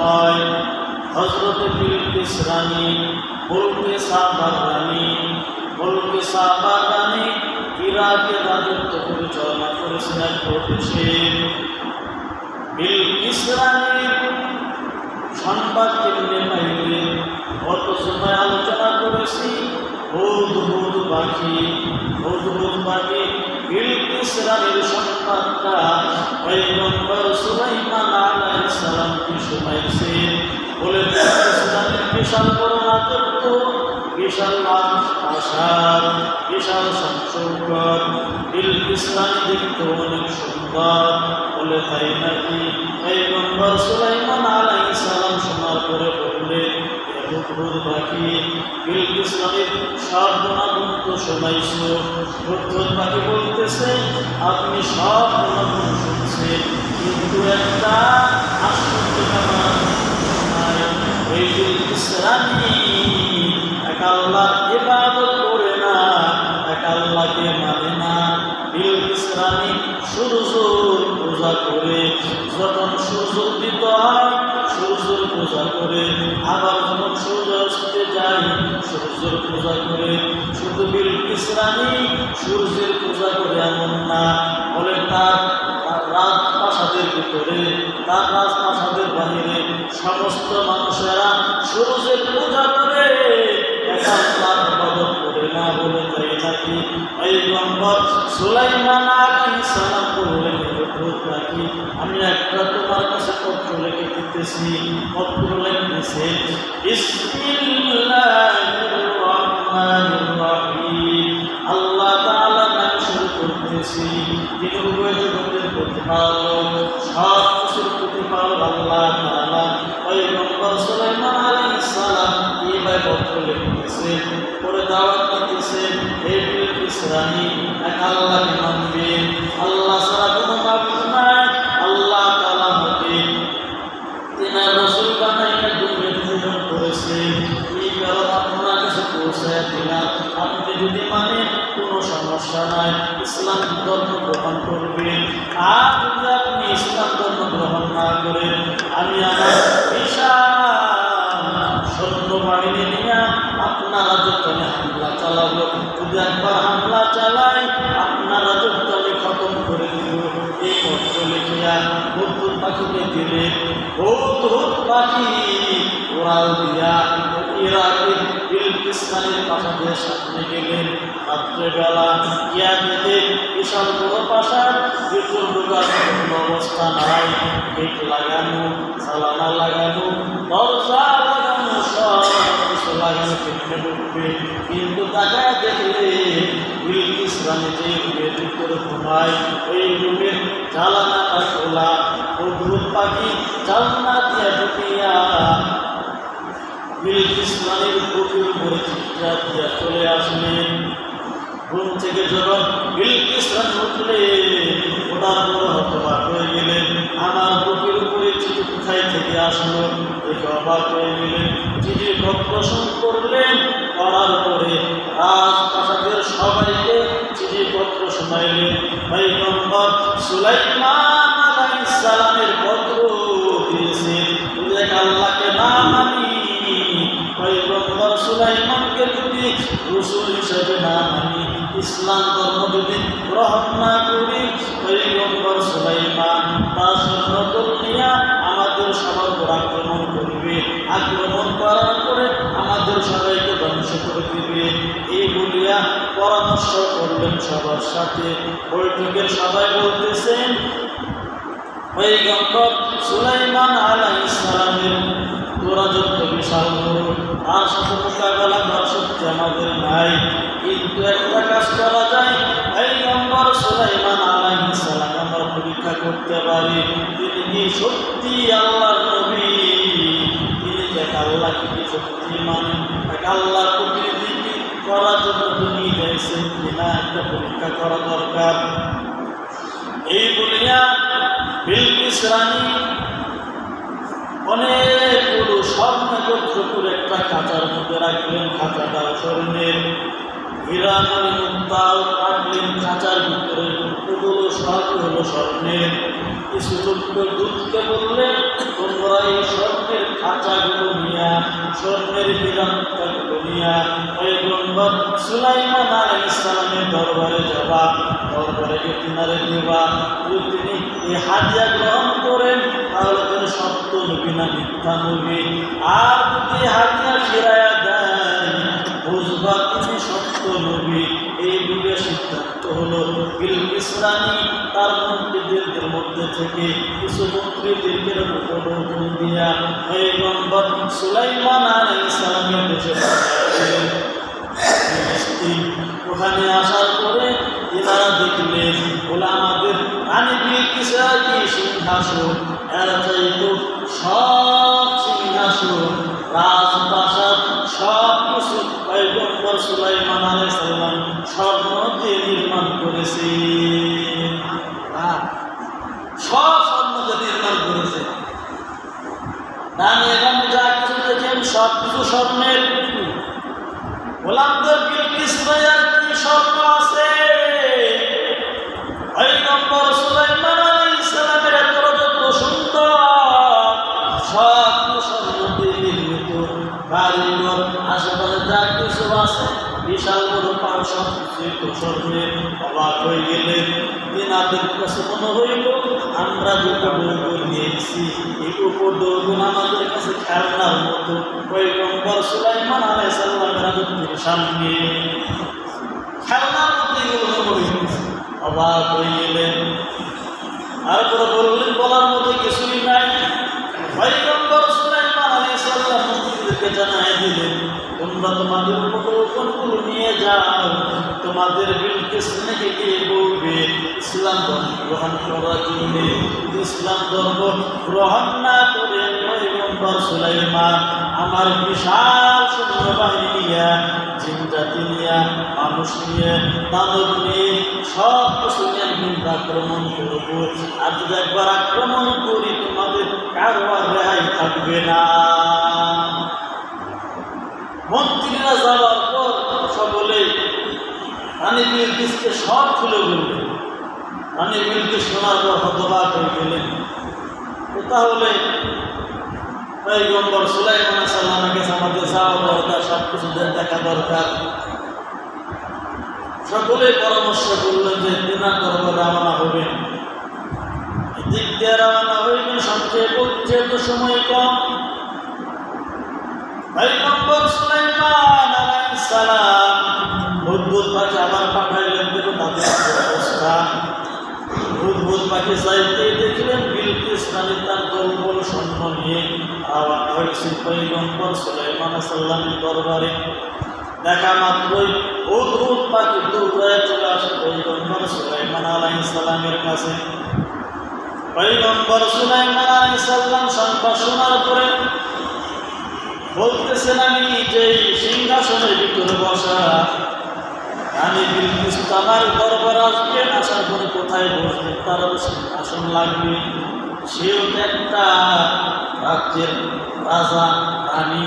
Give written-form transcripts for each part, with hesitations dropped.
সময় হযরত বিলকিস রানী মুলকে সাবার রানী ইরাকের রাজত্ব পরিচালনা করেছিলেন প্রদেশে। বিলকিস রানীর সংবাদ কেমনে পাইলেন? গত সময় আলোচনা করেছি হুদহুদ পাখি বিলকিস রানীর সংবাদটা পয়গম্বর সুলাইমান আলাইহিস সালামকে শোনাইছেন। বলে বিলকিস রানীর বিশাল বড় রাজত্ব, বিশাল আশার, বিশাল সংসর্গর। বিলকিস রানী দেখতে অনেক সুন্দর। বলে তাই নাকি? পয়গম্বর সুলাইমান আলাইহিস সালাম শোনার পরে বললেন, হুদহুদ পাখি বিলকিস রানীর সব গুণাগুণ তো শোনাইছো। হুদহুদ পাখি বলতেছে, আপনি সব গুণাগুণ শুনছেন, কিন্তু একটা আশ্চর্যজনক এই বিলকিস রানী এক আল্লাহর ইবাদত করে না, এক আল্লাহকে মানে না। বিলকিস রানী সূর্যের পূজা করে, যখন সূর্য উদিত হয় সূর্যের পূজা করে, আবার যখন সূর্য অস্তে যায় সূর্যের পূজা করে। শুধু বিলকিস রানী সূর্যের পূজা করে এমন না, বলে তার রাজপ্রাসাদের ভিতরে, তার রাজপ্রাসাদের বাহিরে সমস্ত মানুষেরা সূর্যের পূজা করে, আল্লাহর ইবাদত করে না। বলে তাই নাকি? পয়গম্বর সুলাইমান আলাইহিস সালাম বললেন, হুদহুদ পাখি আমি একটা তোমার কাছে পত্র লিখে দিতেছি। পত্র লিখতেছেন, বিসমিল্লাহির রহমানির রহিম, আল্লাহ তাআলার নামে শুরু করতেছি। তিনি উভয় জগতের প্রতিপালক, সব কিছুর প্রতিপালক আল্লাহ তাআলা। পয়গম্বর সুলাইমান আলাইহিস সালাম এইভাবে পত্র লিখতেছেন, পরে দাওয়াত দিতেছেন, হে বিলকিস রানী এক আল্লাহকে মানবেন, আল্লাহ ছাড়া কোনো মাবুদ নাই। আল্লাহ তাআলা আমাকে তিনার রাসূল বানাইয়া দুনিয়াতে প্রেরণ করেছেন। এই কারণ আপনার কাছে পৌঁছায় দিলাম। আপনি যদি মানেন কোনো সমস্যা নাই, ইসলাম ধর্ম গ্রহণ করবেন। আর যদি আপনি ইসলাম ধর্ম গ্রহণ না করেন, আমি আমার বিশাল সৈন্যবাহিনী নিয়ে আপনার রাজত্বে হামলা চালাবো। যদি একবার হামলা চালাই আপনার রাজত্ব আমি খতম করে দিব। এই পত্র লিখিয়া হুদহুদ পাখিকে দিলে, হুদহুদ পাখি ওরাল দিয়া ইরাকের বিলকিস রানীর প্রাসাদের সামনে গেলেন। রাত্রেবেলা গিয়া দেখে বিশাল বড় প্রাসাদ, ভিতর ঢোকার কোনো অবস্থা নাই। গেট লাগানো, জানালা লাগানো, দরজা লাগানো, সব কিছু লাগানো, কেটে ঢুকবে। কিন্তু তাকে দেখলে বিলকিস রানী যে রুমের ভিতরে ঘুমায়, ওই রুমের জানালাটা খোলা। হুদহুদ পাখি জানলা দিয়ে ঢুকিয়া বিলকিস রানীর বুকের উপরে চিৎকার দিয়া চলে আসলেন। ঘুম থেকে যখন বিলকিস রানী উঠলেন, ওটার পর হতবাক হয়ে গেলেন, আমার বুকের উপরে চিঠি কোথায় থেকে আসলো? দেখে অবাক হয়ে গেলেন। চিঠি প্রশ্ন করলেন, করার পরে রাজপ্রাসাদের সবাইকে চিঠিপত্র শোনাইলেন। পয়গম্বর সুলাইমান আলাইহিস সালামের পত্র দিয়েছেন। দেখ আল্লাহকে না মানি, পয়গম্বর সুলাইমানকে যদি রাসূল হিসেবে না মানি, ইসলাম ধর্ম যদি গ্রহণ না করি, পয়গম্বর সুলাইমান তার সৈন্যদল নিয়ে আমাদের সবার উপর আক্রমণ করবে। আক্রমণ করার পরে আমাদের সবাইকে ধ্বংস করে দিবে। এই বলিয়া পরামর্শ করলেন সবার সাথে। বৈঠকের সবাই বলতেছেন, পয়গম্বর সুলাইমান আলাইহিস সালামের রাজত্ব বিশাল বড়, আর সাথে মোকাবেলা করার শক্তি আমাদের নাই। কিন্তু একটা কাজ করা যায়, পয়গম্বর সুলাইমান আলাইহিস সালাম আমরা পরীক্ষা করতে পারি তিনি কি সত্যি আল্লাহর নবী, তিনি এক আল্লাহকে কি সত্যি মানেন, এক আল্লাহর প্রতিনিধি করার জন্য তিনি চাইছেন কিনা, একটা পরীক্ষা করা দরকার। এই বলিয়া বিলকিস রানী অনেকগুলো স্বর্ণ একত্র করে একটা খাঁচার মধ্যে রাখলেন। খাঁচাটা স্বর্ণের, হীরা মণি মুক্তাও রাখলেন খাঁচার ভিতরে। উটগুলো সব হলো স্বর্ণের। কিছু লোককে দুধকে বললে তোমরা এই স্বর্ণের খাঁচাগুলো নিয়া, স্বর্ণের হীরাগুলো নিয়া পয়গম্বর সুলাইমান আলাইহিস সালামের দরবারে যাবা, দরবারে গিয়ে তিনারে দেবা। যদি তিনি এই হাদিয়া গ্রহণ করেন তাহলে তিনি সত্য নবী না মিথ্যা নবী, আর যদি হাদিয়া ফিরাইয়া দেয় বুঝবা তিনি সত্য নবী। এই যুগের সিদ্ধান্ত হলো বিলকিস রানী তার মন্ত্রীদের মধ্যে থেকে কিছু মন্ত্রীদের উপর দিয়া পয়গম্বর সুলাইমান আলাইহিস সালামের দেশে পাঠালেন। ওখানে আসার পরে এনারা দেখলেন বলে আমাদের রানী বিলকিসের কি সিংহাসন, এরা চাইতো সব সিংহাসন রাজপ্রাসাদ সব কিছু পয়গম্বর সুলাইমান আলাইহিস সালাম স্বর্ণ দিয়ে নির্মাণ করেছে, সব স্বর্ণ দিয়ে নির্মাণ করেছে। রানী এখানে যা কিছু দেখেন সব কিছু স্বর্ণের। গোলামদের বিলকিস রাজার কি স্বর্ণ আছে? পয়গম্বর সুলাইমান আলাইহিস সালামের এত যত সুন্দর সব স্বর্ণ দিয়ে নির্মিত বাড়িঘর আশেপাশে যা কিছু আছে বিশাল বড় পাহাড় সব কিছু স্বর্ণের। অবাক হয়ে গেলেন। তিনাদের কাছে মনে হইল আমরা যে উপদৌড় নিয়েছি এই উপদৌড় আমাদের কাছে খেলনার মতো। পয়গম্বর সুলাইমান আলাইহিস সালামের রাজত্বের সামনে খেলনার মতো এগুলো মনে হইতেছে। অবাক হয়ে গেলেন। তারপরে বললেন বলার মতো কিছুই নাই। পয়গম্বর সুলাইমান আলাইহিস সালাম মন্ত্রীদেরকে জানাই দিলেন তোমরা তোমাদের উপকরণগুলো নিয়ে যাও, তোমাদের বিলকিস নাকি গিয়ে বলবে ইসলাম ধর্ম গ্রহণ করার জন্য। ইসলাম ধর্ম গ্রহণ না করে পয়গম্বর সুলাইমান আমার বিশাল সৈন্যবাহিনী নিয়ে জিন জাতি নিয়ে মানুষ নিয়ে দানব নিয়ে সব কিছু নিয়ে কিন্তু আক্রমণ করবো। আর যদি একবার আক্রমণ করি তোমাদের কারো আর রেহাই থাকবে না। মন্ত্রীরা যাওয়ার পর সকলে রানী বিলকিসকে সব খুলে বললেন। রানী বিলকিস শোনার পর হতবাক হয়ে গেলেন। তাহলে পয়গম্বর সুলাইমান আলাইহিস সালামের কাছে আমাদের যাওয়া দরকার, সব কিছু দেখা দরকার। সকলে পরামর্শ করলেন যে তিনার দরবারে রওনা হবেন। দিক দিয়ে রওনা হইবেন সবচেয়ে বলছে তো সময় কম। পয়গম্বর সুলাইমান আলাইহিস সালাম বুধ পাখি আবার পাঠাইলেন। দেখো তাদের অবস্থা। বুধ পাখি চাইতে দেখলেন বিলকিস রানী তার দলবল সৈন্য নিয়ে রওনা হয়েছে পয়গম্বর সুলাইমান আলাইহিস সালামের দরবারে। দেখা মাত্রই বুধ পাখি দৌড়ায় চলে আসে পয়গম্বর সুলাইমান আলাইহিস সালামের কাছে। পয়গম্বর সুলাইমান আলাইহিস সালাম সংবাদ শোনার পরে বলতেছেন আমি যে সিংহাসনের ভিতরে বসা রানী বিলকিস আমার দরবার আসবেন, আসার পরে কোথায় বসবেন তারও সিংহাসন লাগবে। সেও একটা রাজ্যের রাজা রানী,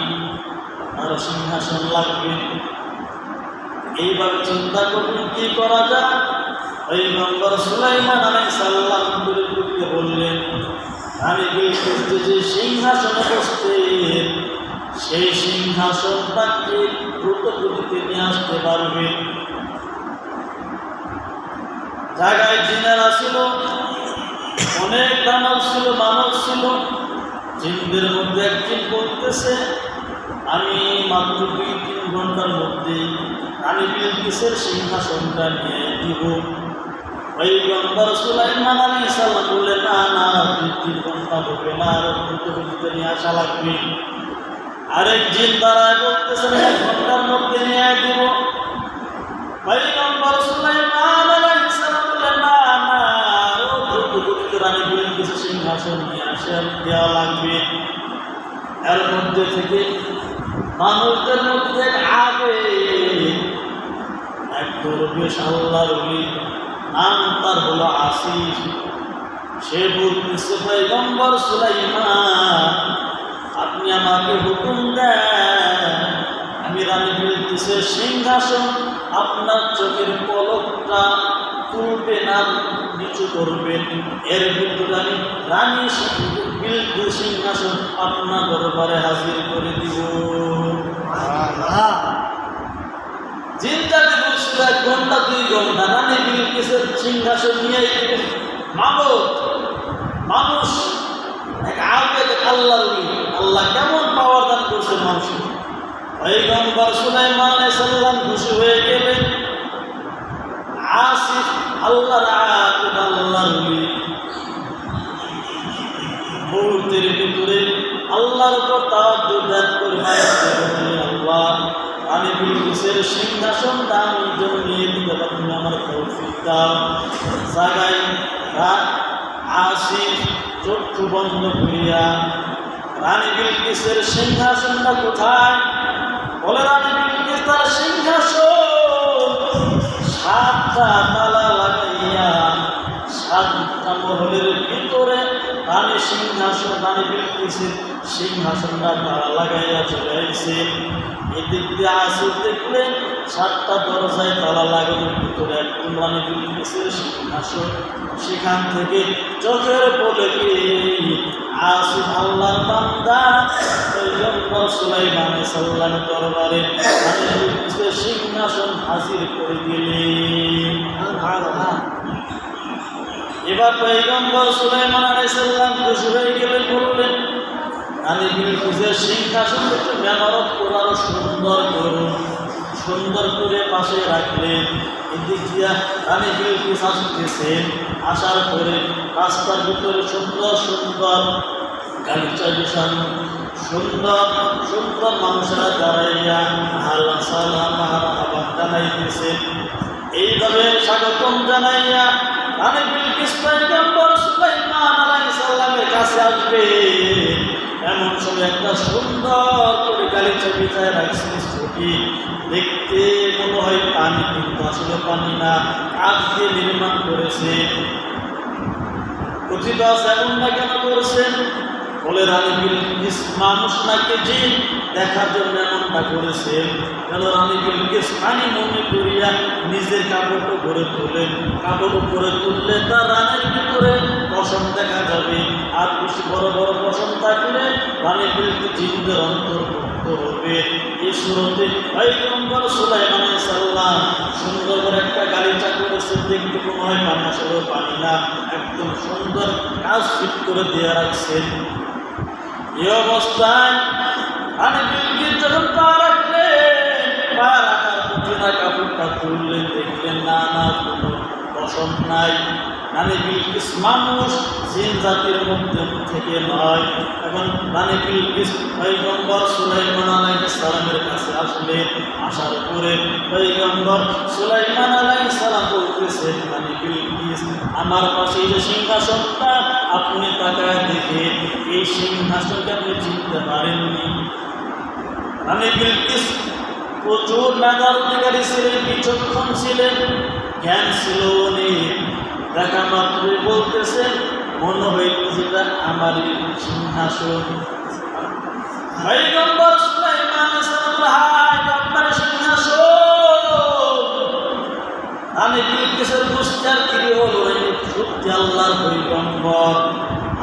তারও সিংহাসন লাগবে। এইভাবে চিন্তা করবেন কি করা যায়। পয়গম্বর সুলাইমান আলাইহিস সালাম বললেন রানী বিলকিস যে সিংহাসনে বসতেন সেই সিংহাসনটাকে দ্রুত গতিতে নিয়ে আসতে পারবে। জায়গায় জিনেরা ছিল, অনেক দানব ছিল, মানব ছিল। জিনদের মধ্যে একদিন বলতেছে আমি মাত্র 2-3 ঘন্টার মধ্যে রানী বিলকিসের সিংহাসনটা নিয়ে দিব। পয়গম্বর সুলাইমান আলাইহিস সালাম বললেন না না 2-3 ঘন্টা হবে না, আরো দ্রুত গতিতে নিয়ে আসা লাগবে। আরেক জিন দাঁড়ায় বলতেছেন 1 ঘন্টার মধ্যে নিয়ে দিব। পয়গম্বর সুলাইমান আলাইহিস সালাম বললেন না না আরো দ্রুত গতিতে রানী বিলকিসের সিংহাসন নিয়ে আসা দেওয়া লাগবে। এর মধ্যে থেকে মানুষদের মধ্যে আগে এক দরবেশ আল্লাহর ওলি, নাম তার হলো আসিফ। সে বলতেছে পয়গম্বর সুলাইমান আপনি আমাকে হুকুম দেন আমি রানী বিলকিসের সিংহাসন আপনার চোখের পলকটা তুলবে না কিছু করবেন, এর ভিতরে আমি রানী বিলকিস সিংহাসন আপনার দরবারে হাজির করে দিব। চিন্তাতে বলছিল 1 ঘন্টা 2 ঘন্টা রানী বিলকিসের সিংহাসন নিয়ে মানুষ এক আবেদ আল্লাহর আল্লাহ কেমন পাওয়ার দান করছে মানুষকে। পয়গম্বর সুলাইমান আলাইহিস সালাম খুশি হয়ে গেলেন। আসিফ আল্লাহর আবেদ আল্লাহর মুহূর্তের ভিতরে আল্লাহর উপর তাওয়াজ্জুহ করে আল্লাহ আমি বিলকিসের সিংহাসন দানের জন্য নিয়ে দিতে পারবেন, আমার তৌফিক দাও। জাগাই আসিফ চক্ষু বন্ধ করিয়া রানী বিলকিসের সিংহাসনটা কোথায় বলে, রানী বিলকিস তার সিংহাসন 7টা তালা লাগাইয়া 7টা মহলের ভিতরে রানী বিলকিসের সিংহাসনটা তালা লাগাইয়া চলে আসছে। এদিক দিয়ে আসিফ দেখলেন 7টা দরজায় তালা লাগানোর ভিতরে একদম রানী বিলকিসের সিংহাসন। সেখান থেকে চোখের পলকে আসিফ আল্লাহর বান্দা পয়গম্বর সুলাইমান আলাইহিস সালামের দরবারে রানী বিলকিসের সিংহাসন হাজির করে দিলেন। এবার পয়গম্বর সুলাইমান আলাইহিস সালাম খুশি হয়ে গেলেন, বললেন রানী বিলকিসের সিংহাসন একটু মেরামত করে আরো সুন্দর করে পাশে রাখলেন। এদিক দিয়া রানী বিলকিস আসতেছেন, আসার পরে রাস্তার ভিতরে সুন্দর সুন্দর গালিচা বিছানো, সুন্দর মানুষেরা দাঁড়াইয়া আল্লাহ সালাম মারহাবা জানাইতেছে। এইভাবে স্বাগতম জানাইয়া রানী বিলকিস পয়গম্বর সুলাইমান আলাইহিস সালামের কাছে আসবে। এমন সময় একটা সুন্দর করে গালিচা বিছায় রাখছে, ছবি দেখতে মনে হয় পানি, কিন্তু আসলে পানি না, কাঠ দিয়ে নির্মাণ করেছে। কথিত আছে এমনটা কেন করেছেন বলে, রানী বিলকিস মানুষ নাকি জিন দেখার জন্য এমনটা করেছেন। কেন রানী বিলকিস পানি মনে করিয়া নিজের কাপড়টা ভরে তোলেন, কাপড় উপরে তুললে তার রানের ভিতরে পশম দেখা যাবে, আর বেশি বড় বড় পশম থাকলে রানী বিলকিস জিনদের অন্তর্ভুক্ত হবে। এই সুরতে পয়গম্বর সুলাইমান আলাইহিস সালাম সুন্দর করে একটা গালিচা করেছে, দেখতে মনে হয় পানি, আসলে পানি না, একদম সুন্দর কাজ ফিট করে দিয়ে রাখছেন। এই অবস্থায় রানী বিলকিস যখন পা রাখার পথে কাপড়টা তুললেন, দেখলেন না কোনো পশম নাই। রানী বিলকিস মানুষ জিন জাতির মধ্যে থেকে নয়। এখন রানী বিলকিস পয়গম্বর সুলাইমান আলাইহিস সালামের কাছে আসলেন। আসার পরে পয়গম্বর সুলাইমান আলাইহিস সালাম বলতেছেন, রানী বিলকিস আমার পাশে যে সিংহাসনটা আপনি তাকায় দেখে এই সিংহাসনকে আপনি চিনতে পারেননি। রানী বিলকিস প্রচুর মেধার অধিকারী ছিলেন, বিচক্ষণ ছিলেন, জ্ঞান ছিল অনেক। দেখা মাত্রই বলতেছেন মনে হইতেছে যেটা আমারই সিংহাসন। পয়গম্বর সুলাইমান আপনার সিংহাসন। রানী বিলকিসের বুঝতে কি হলো, সত্যি আল্লাহর পয়গম্বর।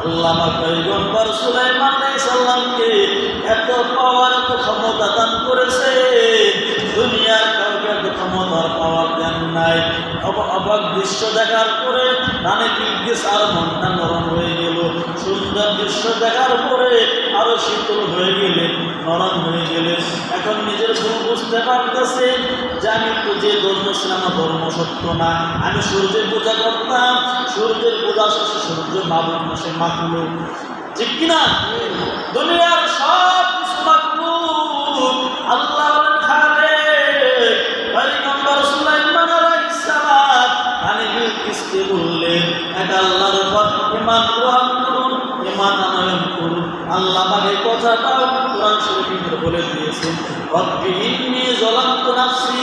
আল্লাহ পয়গম্বর সুলাইমান আলাইহিস সালামকে এত পাওয়ার, এত ক্ষমতা দান করেছে, দুনিয়ার কাউকে এত ক্ষমতার পাওয়ার দেন নাই। অবাক দৃশ্য দেখার পরে রানী বিলকিস আর মনটা নরম হয়ে গেল। সুন্দর দৃশ্য দেখার পরে আরো শীতল হয়ে গেলেন, নরম হয়ে গেলেন। এখন নিজের ভুল বুঝতে পারতেছে যে আমি তো যে ধর্ম ছিলাম না, ধর্ম সত্য না। আমি সূর্যের পূজা করতাম, সূর্যের পূজা শেষে সূর্য মাবুদ না, সে মাখলুক, ঠিক কিনা? দুনিয়ার সব কিছু মাখলুক, আল্লাহ খালেক। পয়গম্বর সুলাইমান আলাইহিস সালাম রানী বিলকিসকে বললেন, এক আল্লাহর উপর ঈমান গ্রহণ করুন, ঈমান আনয়ন করুন। আল্লাহ পাকের কথাটাও কোরআন শরীফে বলে দিয়েছেন, রব্বি ইন্নী যালামতু নাফসি।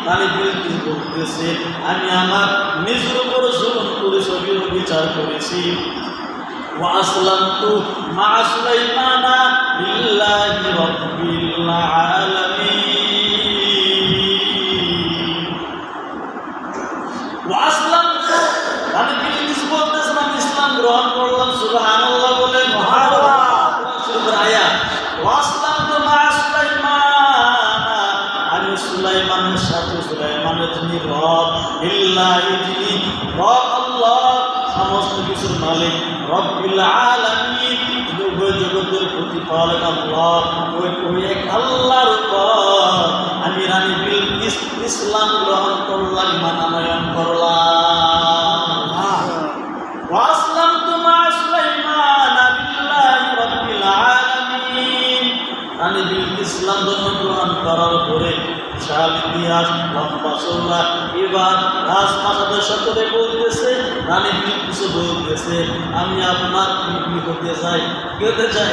রানী বিলকিস বলতেছে, আমি আমার নিজের উপর জুলুম করেছি, বিচার করেছি। ওয়া আসলামতু মা সুলাইমানা লিল্লাহি রাব্বিল আলামিন। ওয়া আসলামতু রানী বিলকিস সমস্ত কিছুর মালিক রব্বুল আলামিন, উভয় জগতের প্রতিপালক আল্লাহ, ওই এক আল্লাহর উপর আমি রানী বিলকিস ইসলাম গ্রহণ করলাম, ঈমান আনয়ন করলাম। ওয়াসলামতু মা সুলাইমান লিল্লাহি রাব্বিল আলামিন। রানী বিলকিস ইসলাম ধর্ম গ্রহণ করার পরে বিশাল ইতিহাস, লম্বা চওড়া। এবার রাজপ্রাসাদের সকলে বলতেছে, রানী বিলকিস বলতেছে, আমি আপনার বিবি হতে চাই। কি হতে চাই?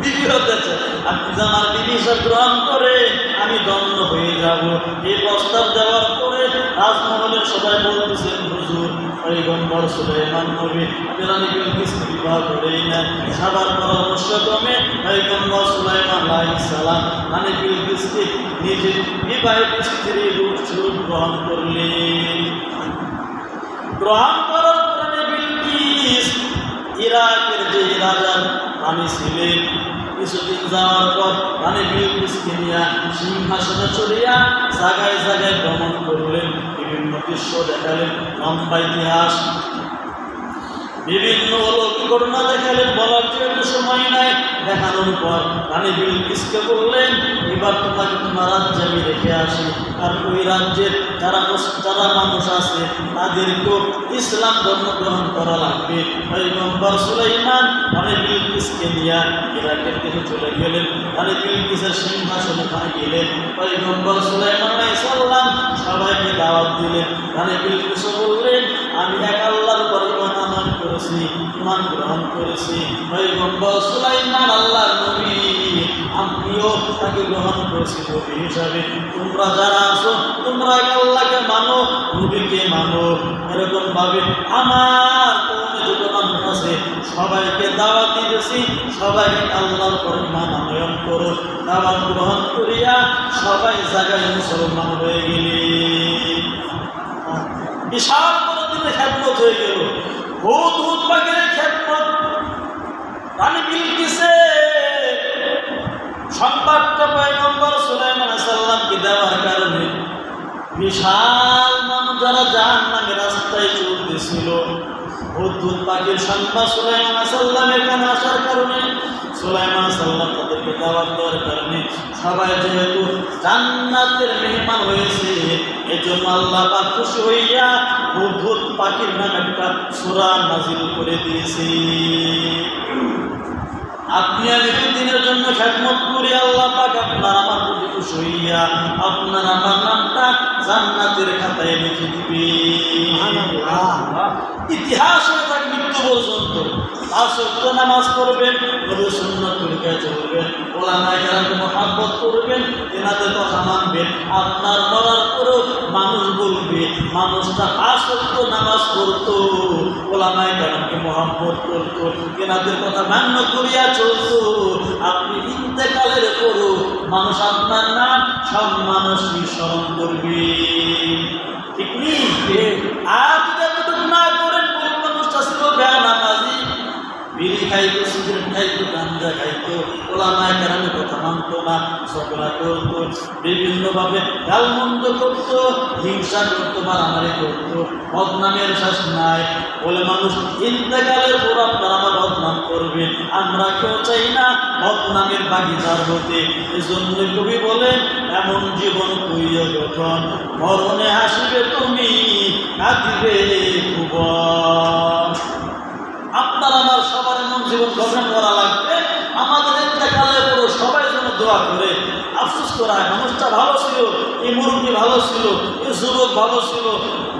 বিবি হতে চাই। আপনি যে আমার বিবি হিসাব গ্রহণ করে আমি দণ্ড হয়ে যাব। এই প্রস্তাব দেওয়ার পরে রাজমহলের সবাই বলতেছেন, হুজুর পয়গম্বর সুলাইমান নবী রানী বিলকিস বিবাহ করেই না। সবার পরামর্শক্রমে পয়গম্বর সুলাইমান আলাইহিস সালাম রানী বিলকিসকে নিজের বিবাহিত স্ত্রীর রূপ গ্রহণ করলেন। গ্রহণ করার পরে বিলকিস ইরাকের যে রাজার রানী ছিলেন, কিছুদিন যাওয়ার পর রানী বিলকিসকে নিয়ে সিংহাসনে চড়িয়া জায়গায় জায়গায় ভ্রমণ করলেন, বিভিন্ন দৃশ্য দেখালেন, লম্বা ইতিহাস, বিভিন্ন অলৌকিক ঘটনা দেখালেন। বলার যেহেতু সময় নাই, দেখানোর পর রানী বিলকিসকে বললেন, এবার তোমাকে তোমার রাজ্যে আমি রেখে আসি, আর ওই রাজ্যের যারা মানুষ আছে তাদেরকেও ইসলাম ধর্ম গ্রহণ করা লাগবে। পয়গম্বর সুলাইমান রানী বিলকিসকে নিয়ে ইরাকের দিকে চলে গেলেন। রানী বিলকিসের সিংহাসনে গেলেন। পয়গম্বর সুলাইমান আলাইহিস সালাম সবাইকে দাওয়াত দিলেন। রানী বিলকিস বললেন, আমি এক আল্লাহর উপর ঈমান গ্রহণ করেছি। পয়গম্বর সুলাইমান আল্লাহর নবী, আমিও তাকে গ্রহণ করেছি নবী হিসাবে। তোমরা যারা আছো তোমরা আল্লাহকে মানো, নবীকে মানো। এরকম ভাবে আমার কওমে যত মানুষ আছে সবাইকে দাওয়াত দিয়েছি, সবাই আল্লাহর উপর ঈমান আনয়ন করো। দাওয়াত গ্রহণ করিয়া সবাই জায়গায় মুসলমান হয়ে গেলেন। বিশাল বড় দিনে খেদমত হয়ে গেল। হুদ পাখির খেদমত। রানী বিলকিসে সংবাদটা পয়গম্বর সুলাইমান আলাইহিস সালামকে দেওয়ার কারণে বিশাল মানুষ যারা জাহান্নামের রাস্তায় চলতেছিল, হুদ পাখির সংবাদ সুলাইমান আলাইহিস সালামের কানে আসার কারণে, সুলাইমান আলাইহিস সালাম তাদেরকে দাওয়াত দেওয়ার কারণে সবাই যেহেতু জান্নাতের মেহমান হয়েছে, এজন্য আল্লাহ পাক খুশি হইয়া হুদ পাখির নামে একটা সূরা নাযিল করে দিয়েছে। আপনি আমি দিনের জন্য খেদমত করি, আল্লাহ পাক আপনার আমার প্রতি খুশি হইয়া আপনার আমার নামটা জান্নাতের খাতায় লিখে দিবে। ইতিহাস হয়ে থাকে মৃত্যু পর্যন্ত। আসক্ত নামাজ পড়বেন, নবীর সুন্নাত তরিকায় চলবেন, ওলামায়ে কেরামকে মহব্বত করবেন, এনাদের কথা মানবেন। আপনার মরার পরেও মানুষ বলবে মানুষটা আসক্ত নামাজ পড়তো, ওলামায়ে কেরামকে মহব্বত করতো, এনাদের কথা মান্য করিয়া চলতো। আপনি ইন্তেকালের পরও মানুষ আপনার নাম সব মানুষই স্মরণ করবে। ঠিক নেই? আর যদি এতটুকু না করেন, কোন মানুষটা ছিল বেনামাজি, বিড়ি খাইতো, সিগারেট খাইতো, গাঞ্জা খাইতো, ওলামায়ে কেরামের কথা মানতো না, ঝগড়া করতো, বিভিন্নভাবে গালমন্দ করতো, হিংসা করতো, মারামারি করতো, বদনামের শেষ নাই। বলে মানুষ ইন্তেকালের পর আপনার আমার বদনাম করবে, আমরা কেউ চাই না বদনামের ভাগীদার হতে। এজন্য কবি বলেন, এমন জীবন কইয়া গঠন, মরণে হাসিবে তুমি, কাঁদিবে ভুবন। আপনার আমার সবার এমন জীবন গঠন করা লাগবে, আমাদের ইন্তেকালের পর সবাই যেন দোয়া করে, আফসোস করায় মানুষটা ভালো ছিল, এই মুরব্বী ভালো ছিল, এই যুবক ভালো ছিল,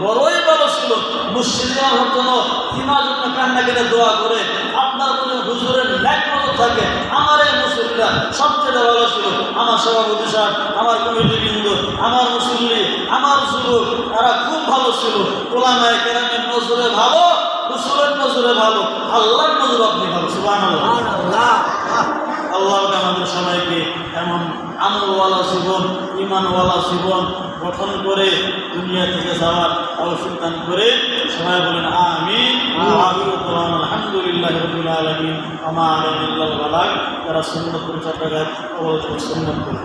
বড়ই ভালো ছিল, মুসলিমের জন্য তিনার জন্য কান্না কেটে দোয়া করে। আপনার কোনো হুজুরের ন্যাক মতো থাকে, আমার এই মুসল্লিরা সবচেয়ে ভালো ছিল, আমার সভাপতি সাহেব, আমার কমিটিবৃন্দ, আমার মুসল্লি, আমার যুবক, তারা খুব ভালো ছিল। ওলামায়ে কেরামের নজরে ভালো, রসুলের নজরে ভালো, আল্লাহর নজরে আপনি ভালো। সুবহানাল্লাহ। আল্লাহ আমাদের সবাইকে এমন আমলওয়ালা জীবন, ঈমানওয়ালা জীবন গঠন করে দুনিয়া থেকে যাওয়ার তৌফিক দান করে। সবাই বলেন আমিন। আলহামদুলিল্লাহি রাব্বিল আলামিন। ওয়া মা আলাইনা ইল্লাল বালাগ। যারা সুন্নাত পরিচর্যা করে সুন্নাত করে।